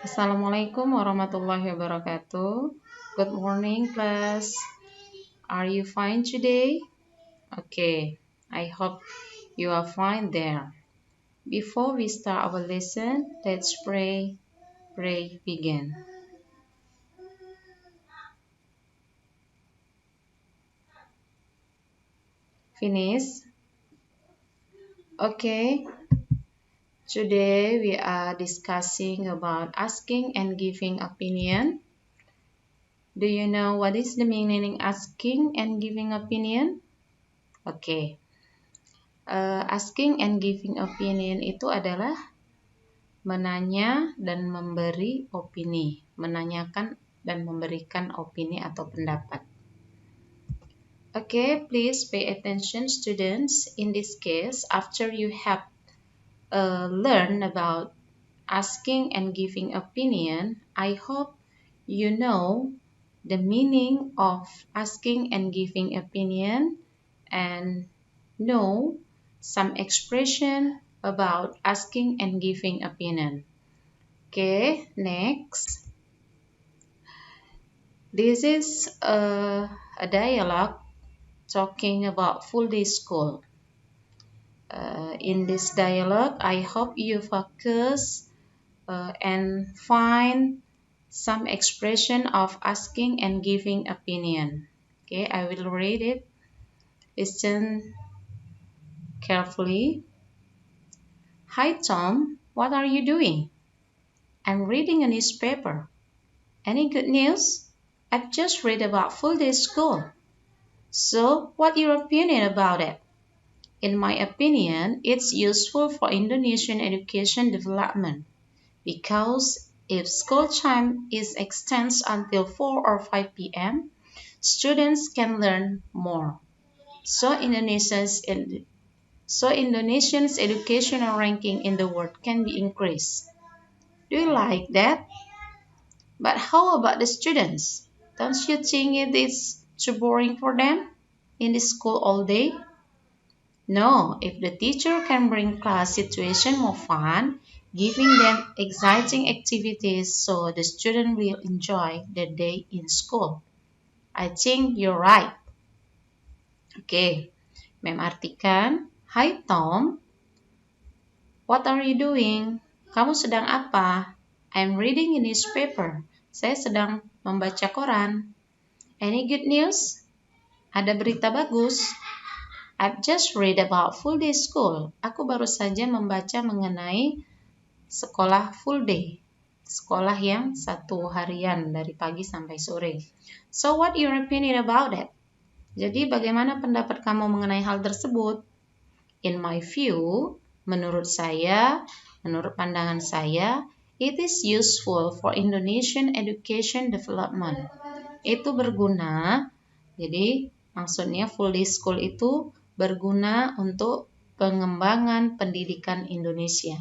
Assalamualaikum warahmatullahi wabarakatuh. Good morning, class. Are you fine today? Okay, I hope you are fine there. Before we start our lesson, let's pray. Pray begin. Finish? Okay. Today we are discussing about asking and giving opinion. Do you know what is the meaning asking and giving opinion? Okay. Asking and giving opinion itu adalah menanya dan memberi opini, menanyakan dan memberikan opini atau pendapat. Okay, please pay attention, students. In this case, after you have learned about asking and giving opinion, I hope you know the meaning of asking and giving opinion and know some expression about asking and giving opinion. Okay, next. This is a dialogue talking about full day school. In this dialogue, I hope you focus and find some expression of asking and giving opinion. Okay, I will read it. Listen carefully. Hi Tom, what are you doing? I'm reading a newspaper. Any good news? I've just read about full day school. So, what's your opinion about it? In my opinion, it's useful for Indonesian education development because if school time is extended until 4 or 5 p.m., students can learn more. So Indonesians' educational ranking in the world can be increased. Do you like that? But how about the students? Don't you think it is too boring for them in the school all day? No, if the teacher can bring class situation more fun, giving them exciting activities so the student will enjoy the day in school. I think you're right. Okay, Mem artikan, Hi Tom, what are you doing? Kamu sedang apa? I'm reading a newspaper. Saya sedang membaca koran. Any good news? Ada berita bagus. I've just read about full day school. Aku baru saja membaca mengenai sekolah full day. Sekolah yang satu harian dari pagi sampai sore. So what your opinion about it? Jadi bagaimana pendapat kamu mengenai hal tersebut? In my view, menurut pandangan saya, it is useful for Indonesian education development. Itu berguna, jadi maksudnya full day school itu berguna untuk pengembangan pendidikan Indonesia.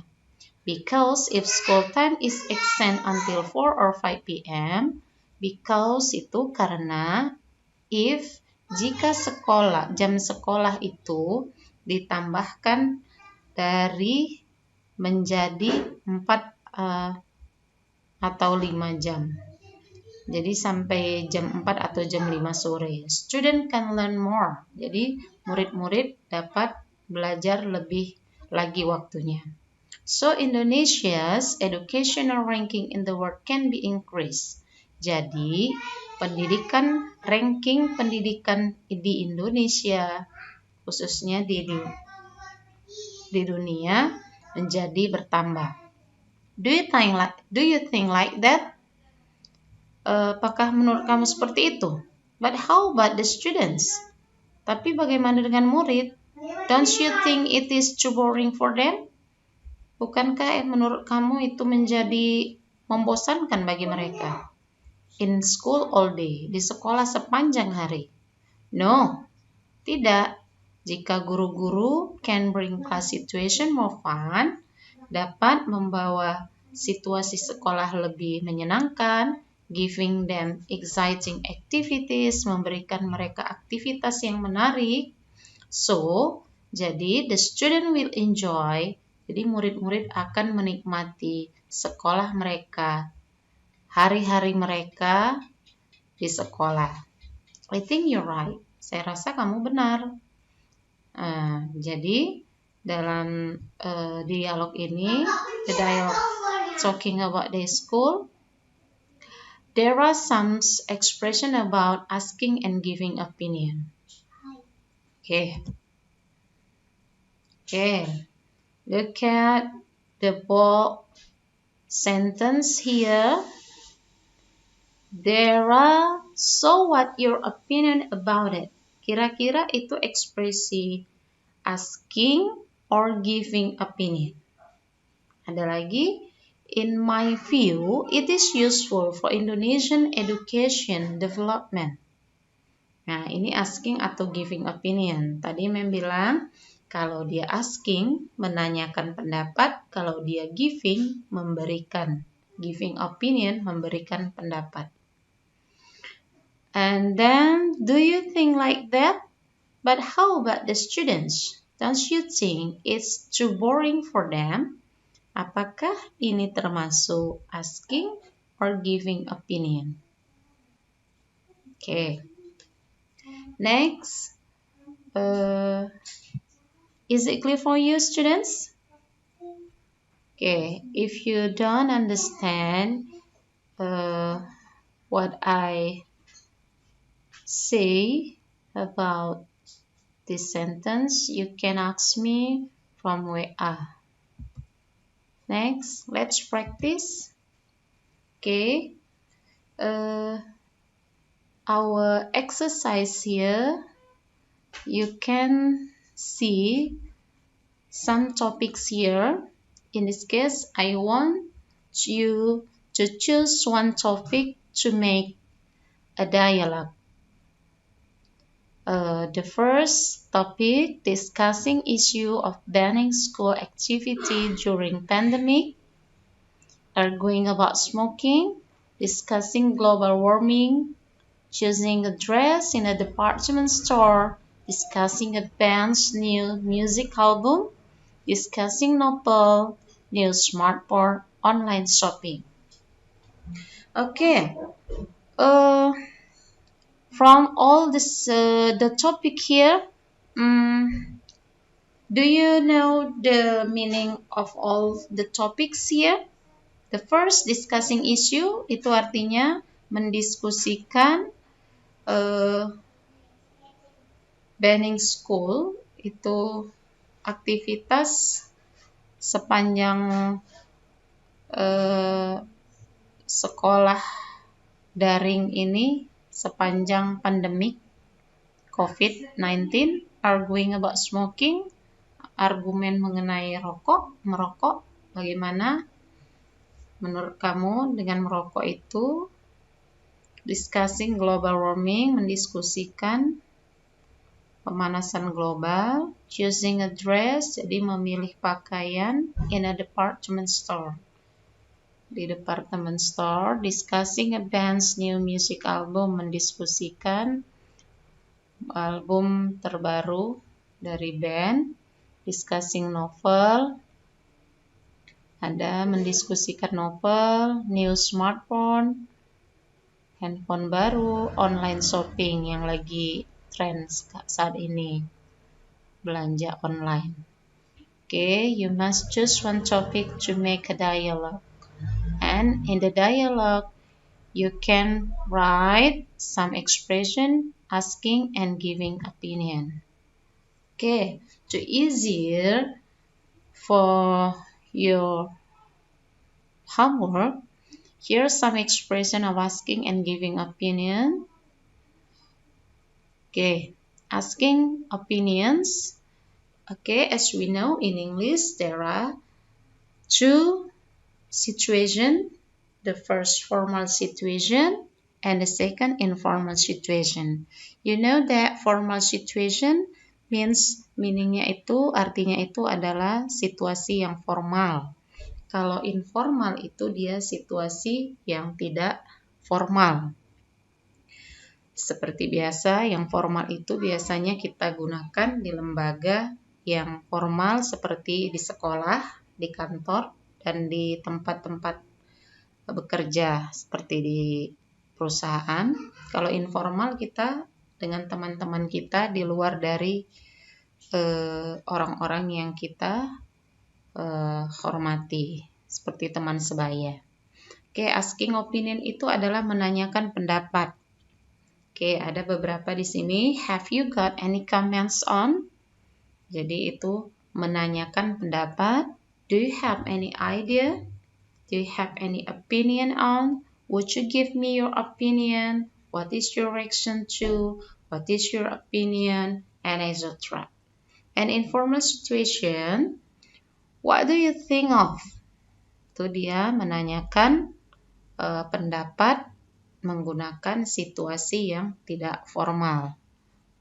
Because if school time is extended until 4 or 5 p.m., because itu karena jika jam sekolah itu ditambahkan dari menjadi 4 atau 5 jam. Jadi sampai jam 4 atau jam 5 sore. Student can learn more. Jadi murid-murid dapat belajar lebih lagi waktunya. So Indonesia's educational ranking in the world can be increased. Jadi ranking pendidikan di Indonesia, khususnya di dunia, menjadi bertambah. Do you think like that? Apakah menurut kamu seperti itu? But how about the students? Tapi bagaimana dengan murid? Don't you think it is too boring for them? Bukankah menurut kamu itu menjadi membosankan bagi mereka? In school all day, di sekolah sepanjang hari. No, tidak. Jika guru-guru can bring class situation more fun, dapat membawa situasi sekolah lebih menyenangkan, giving them exciting activities, memberikan mereka aktivitas yang menarik. So, jadi the student will enjoy, jadi murid-murid akan menikmati sekolah mereka hari-hari mereka di sekolah. I think you're right. Saya rasa kamu benar. Jadi dalam dialog ini, the dialogue talking about the school, there are some expression about asking and giving opinion. Okay. Look at the bold sentence here. There are, so what your opinion about it? Kira-kira itu ekspresi asking or giving opinion. Ada lagi, in my view, it is useful for Indonesian education development. Nah, ini asking atau giving opinion. Tadi Mem bilang, kalau dia asking, menanyakan pendapat. Kalau dia giving, memberikan. Giving opinion, memberikan pendapat. And then, do you think like that? But how about the students? Don't you think it's too boring for them? Apakah ini termasuk asking or giving opinion? Okay. Next. Is it clear for you, students? Okay. If you don't understand what I say about this sentence, you can ask me from WA. Next, let's practice. Okay. Our exercise here, you can see some topics here. In this case, I want you to choose one topic to make a dialogue. The first topic, discussing issue of banning school activity during pandemic, arguing about smoking, discussing global warming, choosing a dress in a department store, discussing a band's new music album, discussing novel, new smartphone, online shopping. Okay. From all this, the topic here, do you know the meaning of all the topics here? The first, discussing issue, itu artinya mendiskusikan banning school, itu aktivitas sepanjang sekolah daring ini sepanjang pandemik COVID-19, arguing about smoking, argumen mengenai merokok, bagaimana menurut kamu dengan merokok itu, discussing global warming, mendiskusikan pemanasan global, choosing a dress, jadi memilih pakaian, in a department store, di department store, discussing a band's new music album, mendiskusikan album terbaru dari band, discussing novel, ada mendiskusikan novel, new smartphone, handphone baru, online shopping yang lagi tren saat ini, belanja online. Okay, you must choose one topic to make a dialogue. And in the dialogue, you can write some expression asking and giving opinion. Okay, to easier for your homework, here's some expression of asking and giving opinion. Okay, asking opinions. Okay, as we know in English, there are two situations. The first, formal situation, and the second, informal situation. You know that formal situation meaningnya itu, artinya itu adalah situasi yang formal. Kalau informal itu dia situasi yang tidak formal. Seperti biasa, yang formal itu biasanya kita gunakan di lembaga yang formal seperti di sekolah, di kantor, dan di tempat-tempat bekerja seperti di perusahaan. Kalau informal kita dengan teman-teman kita di luar dari orang-orang yang kita hormati, seperti teman sebaya. Oke, asking opinion itu adalah menanyakan pendapat. Oke, ada beberapa di sini. Have you got any comments on? Jadi itu menanyakan pendapat. Do you have any idea? Do you have any opinion on? Would you give me your opinion? What is your reaction to? What is your opinion? And etc. An informal situation, what do you think of? Itu dia menanyakan pendapat menggunakan situasi yang tidak formal.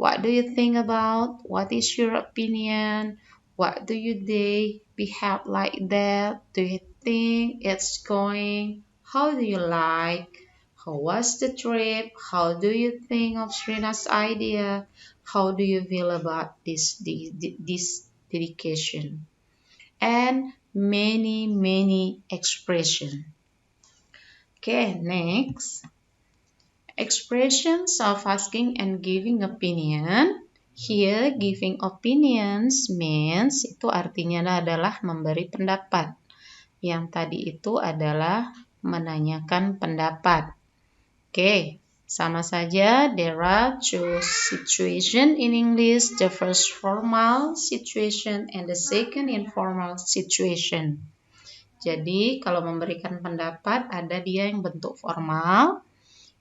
What do you think about? What is your opinion? What do you behave like that? Do you think it's going? How do you like? How was the trip? How do you think of Srina's idea? How do you feel about this dedication? And many expressions. Okay, next. Expressions of asking and giving opinion. Here, giving opinions means itu artinya adalah memberi pendapat. Yang tadi itu adalah menanyakan pendapat. Oke, sama saja. There are two situations in English. The first formal situation and the second informal situation. Jadi, kalau memberikan pendapat ada dia yang bentuk formal.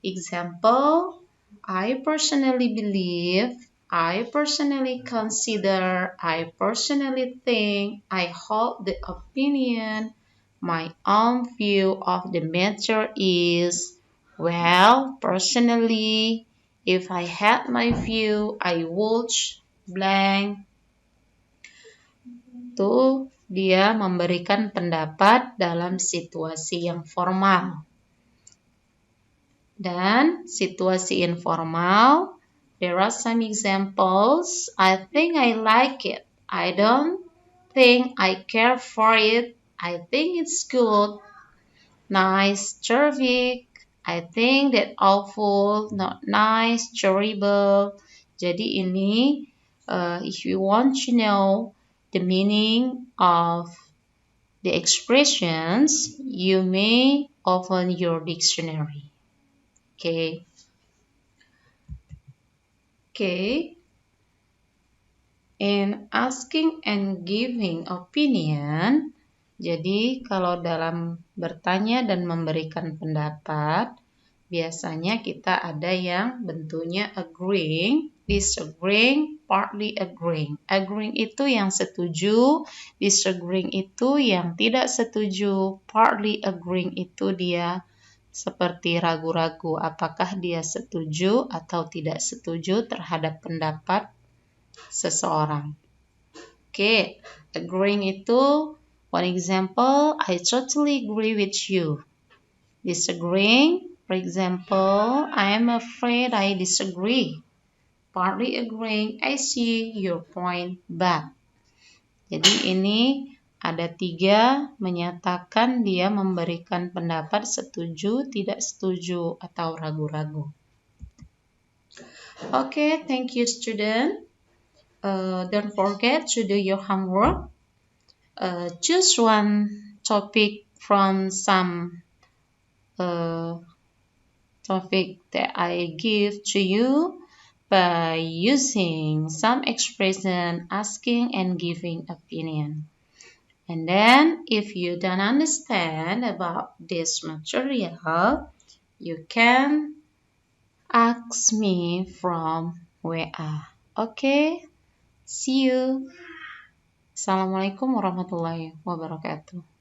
Example, I personally believe, I personally consider, I personally think, I hold the opinion, my own view of the matter is, well, personally, if I had my view, I would blank. Itu dia memberikan pendapat dalam situasi yang formal. Dan situasi informal, there are some examples. I think I like it. I don't think I care for it. I think it's good. Nice, terrific. I think that awful, not nice, terrible. Jadi ini, if you want to know the meaning of the expressions, you may open your dictionary. Okay. In asking and giving opinion, jadi kalau dalam bertanya dan memberikan pendapat, biasanya kita ada yang bentuknya agreeing, disagreeing, partly agreeing. Agreeing itu yang setuju, disagreeing itu yang tidak setuju, partly agreeing itu dia seperti ragu-ragu apakah dia setuju atau tidak setuju terhadap pendapat seseorang. Oke, agreeing itu one example, I totally agree with you. Disagreeing, for example, I am afraid I disagree. Partly agreeing, I see your point, but. Jadi ini ada 3 menyatakan dia memberikan pendapat setuju, tidak setuju, atau ragu-ragu. Okay, thank you student. Don't forget to do your homework. Choose one topic from some topic that I give to you by using some expression asking and giving opinion. And then if you don't understand about this material, you can ask me from WA. Okay? See you. Assalamualaikum warahmatullahi wabarakatuh.